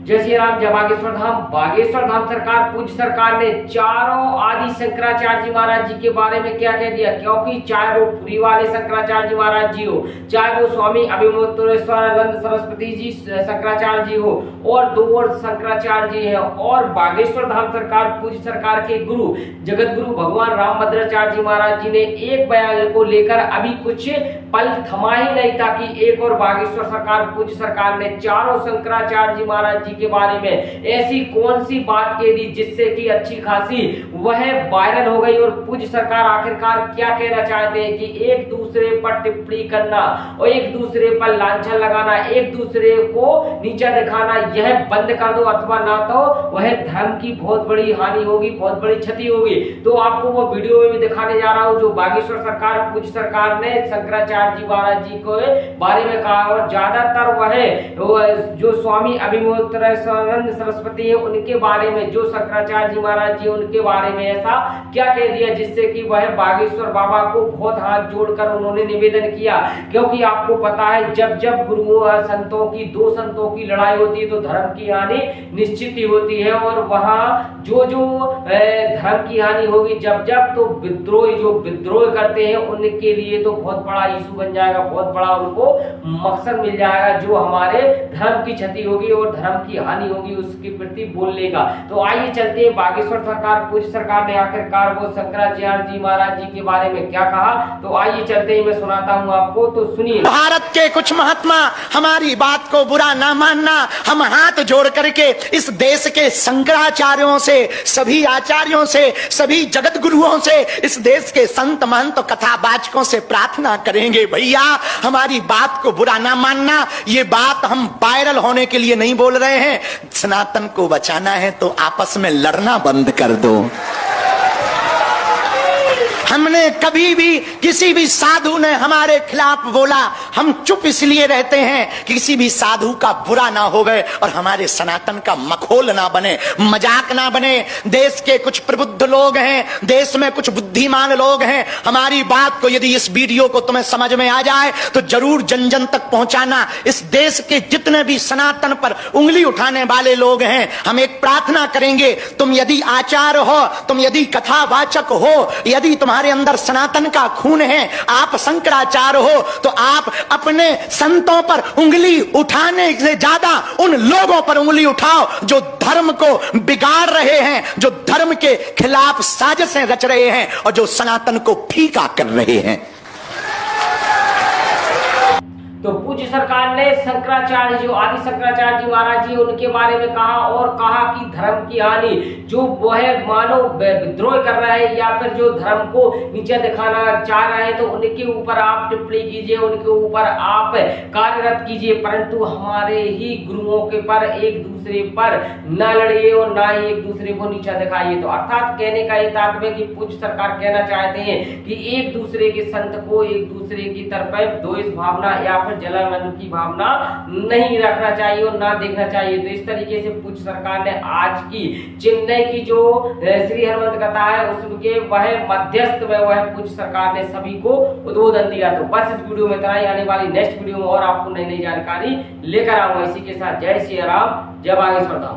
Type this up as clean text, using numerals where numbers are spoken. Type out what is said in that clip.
जय श्री राम, जय बागेश्वर धाम। बागेश्वर धाम सरकार, पूज्य सरकार ने चारों आदि शंकराचार्य जी महाराज जी के बारे में क्या कह दिया, क्योंकि चाहे वो पुरी वाले शंकराचार्य जी महाराज जी हो, चाहे वो स्वामी अभिमोत्तरेश्वरानंद सरस्वती जी शंकराचार्य जी हो, और दो और शंकराचार्य जी है, और बागेश्वर धाम सरकार पूज्य सरकार के गुरु जगत गुरु भगवान रामभद्राचार्य जी महाराज जी ने एक बयान को लेकर अभी कुछ पल थमा ही नहीं था कि एक और बागेश्वर सरकार पूज्य सरकार ने चारों शंकराचार्य जी महाराज जी के बारे में ऐसी कौन सी बात कह दी जिससे कि अच्छी खासी वह वायरल हो गई। और पूज्य सरकार आखिरकार क्या कहना चाहते हैं कि एक दूसरे पर टिप्पणी करना और एक दूसरे पर लांछन लगाना, एक दूसरे को नीचा दिखाना, यह बंद कर दो, अथवा ना तो वह धर्म की बहुत बड़ी हानि होगी, बहुत बड़ी क्षति होगी। तो आपको वो वीडियो में भी दिखाने जा रहा हूं जो बागेश्वर सरकार पूज्य सरकार ने शंकराचार्य जी महाराज जी के बारे में कहा, और ज्यादातर वह जो स्वामी अभिमोत्तरेश्वरानंद सरस्वती है उनके बारे में, जो शंकराचार्य जी महाराज जी उनके बारे में ऐसा क्या कह दिया जिससे कि वह बागेश्वर बाबा को बहुत हाथ जोड़कर उन्होंने निवेदन किया। क्योंकि आपको पता है जब जब गुरुओं संतों की, दो संतों की लड़ाई होती है तो धर्म की हानि निश्चित ही होती है, और वहां जो धर्म की हानि होगी जब जब, तो विद्रोही जो विद्रोह करते हैं उनके लिए तो बहुत बड़ा इशू बन जाएगा, बहुत बड़ा उनको मकसद मिल जाएगा जो हमारे धर्म की क्षति होगी और धर्म की हानि होगी उसके प्रति बोलने का। तो आइए चलते हैं बागेश्वर सरकार पूज्य सरकार ने आखिरकार वो शंकराचार्य जी महाराज जी के बारे में क्या कहा। तो आइए चलते हैं, मैं सुनाता हूं आपको, तो सुनिए। भारत के कुछ महात्मा, हमारी बात को बुरा ना मानना, हम हाथ जोड़ करके इस देश के शंकराचार्यों से, सभी आचार्यों से, सभी जगत गुरुओं से, इस देश के संत महंत कथावाचकों से प्रार्थना करेंगे, भैया हमारी बात को बुरा ना मानना। ये बात हम वायरल होने के लिए नहीं बोल रहे हैं, सनातन को बचाना है तो आपस में लड़ना बंद कर दो। हमने कभी भी किसी भी साधु ने हमारे खिलाफ बोला, हम चुप इसलिए रहते हैं कि किसी भी साधु का बुरा ना होवे और हमारे सनातन का मखौल ना बने, मजाक ना बने। देश के कुछ प्रबुद्ध लोग हैं, देश में कुछ बुद्धिमान लोग हैं, हमारी बात को यदि इस वीडियो को तुम्हें समझ में आ जाए तो जरूर जन जन तक पहुंचाना। इस देश के जितने भी सनातन पर उंगली उठाने वाले लोग हैं, हम एक प्रार्थना करेंगे, तुम यदि आचार्य हो, तुम यदि कथावाचक हो, यदि तुम्हारे अंदर सनातन का खून है, आप शंकराचार्य हो, तो आप अपने संतों पर उंगली उठाने से ज्यादा उन लोगों पर उंगली उठाओ जो धर्म को बिगाड़ रहे हैं, जो धर्म के खिलाफ साजिशें रच रहे हैं और जो सनातन को फीका कर रहे हैं। तो पूज्य सरकार ने शंकराचार्य जो आदि शंकराचार्य जी महाराज जी उनके बारे में कहा, और कहा कि धर्म की हानि जो वह मानव विद्रोह कर रहा है या फिर जो धर्म को नीचे दिखाना चाह रहे हैं तो उनके ऊपर आप टिप्पणी कीजिए, उनके ऊपर आप कार्यरत कीजिए, परंतु हमारे ही गुरुओं के पर एक दूसरे पर न लड़िए और ना ही एक दूसरे को नीचा दिखाइए। तो अर्थात कहने का ये तात्पर्य कि पूज्य सरकार कहना चाहते हैं कि एक दूसरे के संत को एक दूसरे की तरफ द्वेष भावना या फिर जलावन की भावना नहीं रखना चाहिए और ना देखना चाहिए। तो इस तरीके से पूज्य सरकार ने आज की चेन्नई की जो श्री हनुमंत कथा है उसके वह मध्यस्थ में वह पूज्य सरकार ने सभी को उद्बोधन दिया। तो बस इस वीडियो में इतना ही, आने वाली नेक्स्ट वीडियो में और आपको नई नई जानकारी लेकर आऊंगा। इसी के साथ जय श्री राम, जय बागेश्वर धाम।